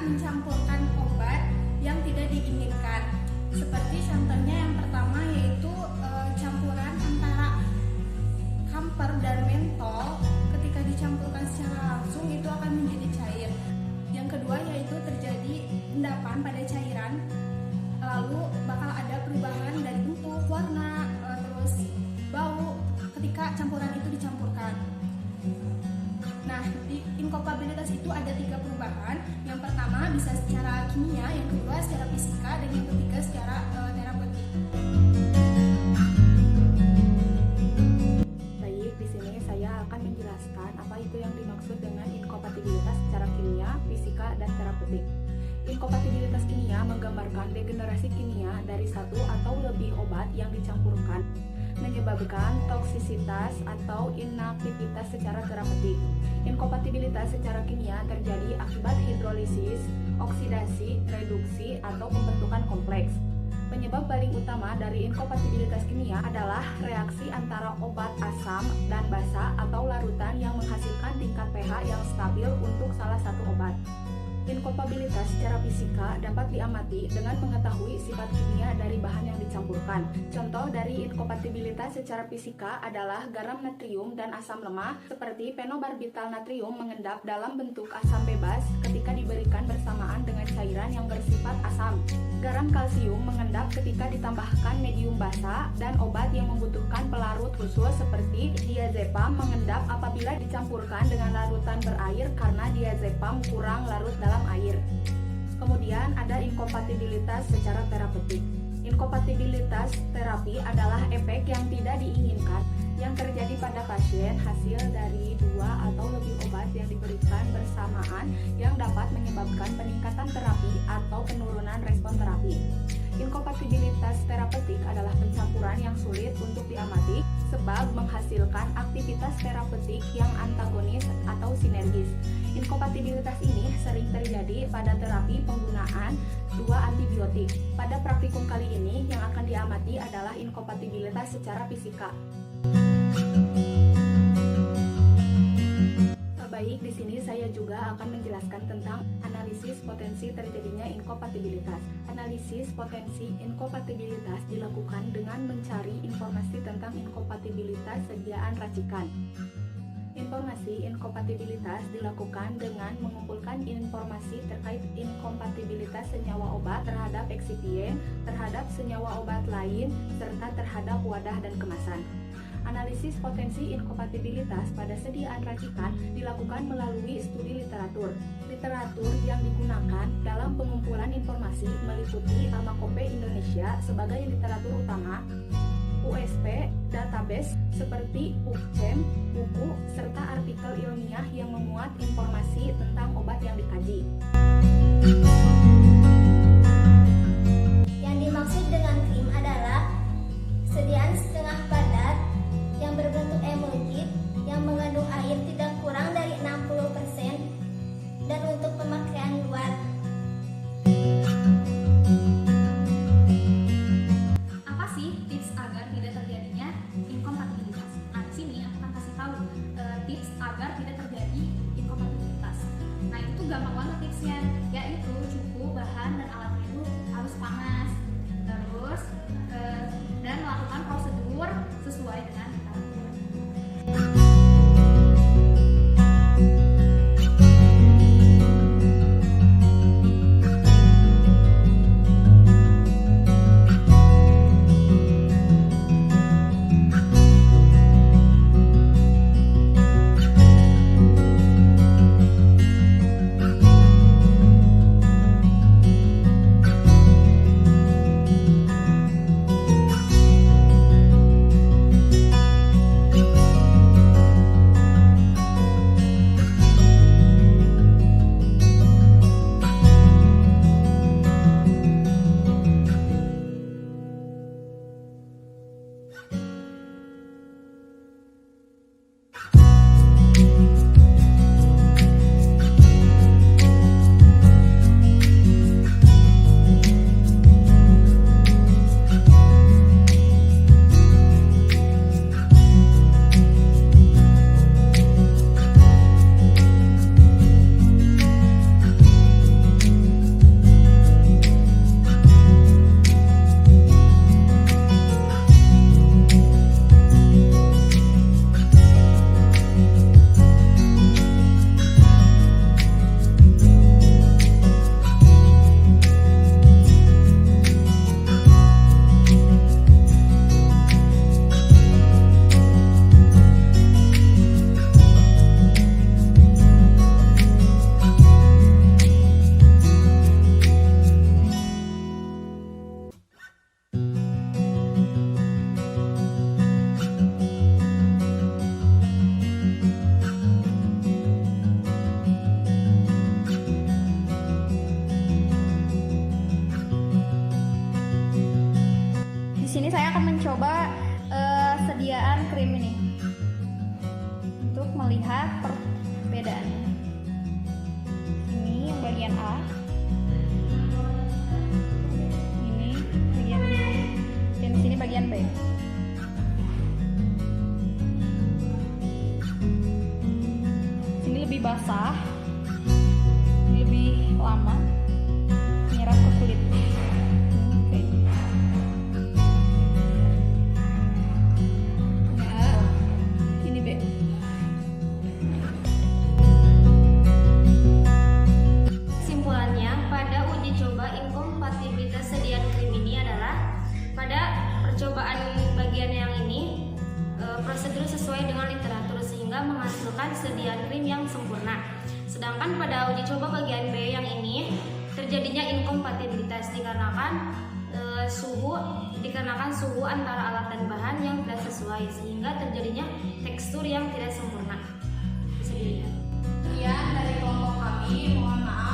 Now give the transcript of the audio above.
mencampurkan obat yang tidak diinginkan. Seperti contohnya yang pertama yaitu campuran antara kamper dan mentol. Ketika dicampurkan secara langsung itu akan menjadi cair. Yang kedua yaitu terjadi endapan pada cairan, lalu bakal ada perubahan dari bentuk, warna, terus bau ketika campuran itu dicampurkan. Nah, di inkopabilitas itu ada 3 perubahan. Yang pertama bisa secara kimia, yang kedua secara fisika, dan yang ketiga secara terapeutik. Baik, di sini saya akan menjelaskan apa itu yang dimaksud dengan inkopatibilitas secara kimia, fisika, dan terapeutik. Inkopatibilitas kimia menggambarkan degenerasi kimia dari satu atau lebih obat yang dicampurkan, menyebabkan toksisitas atau inaktivitas secara terapeutik. Inkopatibilitas secara kimia terjadi akibat hidrolisis, oksidasi, reduksi, atau pembentukan kompleks. Penyebab paling utama dari inkopatibilitas kimia adalah reaksi antara obat asam dan basa atau larutan yang menghasilkan tingkat pH yang stabil untuk salah satu obat. Inkopabilitas secara fisika dapat diamati dengan mengetahui sifat kimia dari bahan yang dicampurkan. Contoh dari inkopatibilitas secara fisika adalah garam natrium dan asam lemah seperti fenobarbital natrium mengendap dalam bentuk asam bebas ketika diberikan bersamaan dengan cairan yang bersifat asam. Garam kalsium mengendap ketika ditambahkan medium basa, dan obat yang membutuhkan pelarut khusus seperti diazepam mengendap apabila dicampurkan dengan larutan berair karena diazepam kurang larut dalam air. Kemudian ada inkopatibilitas secara terapeutik. Inkopatibilitas terapi adalah efek yang tidak diinginkan yang terjadi pada pasien hasil dari 2 atau lebih obat yang diberikan bersamaan yang dapat menyebabkan peningkatan terapi atau penurunan respon terapi. Inkopatibilitas terapeutik adalah pencampuran yang sulit untuk diamati sebab menghasilkan aktivitas terapeutik yang antagonis atau sinergis. Inkopatibilitas ini sering terjadi pada terapi penggunaan 2 antibiotik. Pada praktikum kali ini yang akan diamati adalah inkopatibilitas secara fisika. Baik, di sini saya juga akan menjelaskan tentang analisis potensi terjadinya inkopatibilitas. Analisis potensi inkopatibilitas dilakukan dengan mencari informasi tentang inkopatibilitas sediaan racikan. Informasi inkopatibilitas dilakukan dengan mengumpulkan informasi terkait inkompatibilitas senyawa obat terhadap eksipien, terhadap senyawa obat lain, serta terhadap wadah dan kemasan. Analisis potensi inkopatibilitas pada sediaan racikan dilakukan melalui studi literatur. Literatur yang digunakan dalam pengumpulan informasi meliputi Pharmacope Indonesia sebagai literatur utama, USP, database seperti PubChem, buku, serta artikel ilmiah yang memuat informasi tentang obat yang dikaji. Yang dimaksud dengan krim adalah sediaan setengah padat yang berbentuk emulsif yang mengandung air tidak kurang dari 60% dan untuk pemakaian luar. Apa sih tips agar tidak terjadinya inkompatibilitas? Nah, di sini aku akan kasih tahu tips agar tidak terjadi inkompatibilitas. Nah, itu gampang banget tipsnya, yaitu cukup bahan dan alatnya itu harus panas, terus dan melakukan prosedur sesuai dengan literatur. untuk melihat perbedaannya. Ini yang bagian A, ini bagian B, dan sini bagian B. Sini lebih basah, ini lebih lama, menyerap ke kulit. Oke. Ya, ini B. Kesimpulannya, pada uji coba inkompatibilitas sediaan krim ini adalah pada percobaan bagian yang ini prosedur sesuai dengan literatur sehingga menghasilkan sediaan krim yang sempurna. Sedangkan pada uji coba bagian B yang ini terjadinya inkompatibilitas dikarenakan suhu antara alat dan bahan yang tidak sesuai sehingga terjadinya tekstur yang tidak sempurna. Bisa dilihat. Sekian dari kelompok kami, mohon maaf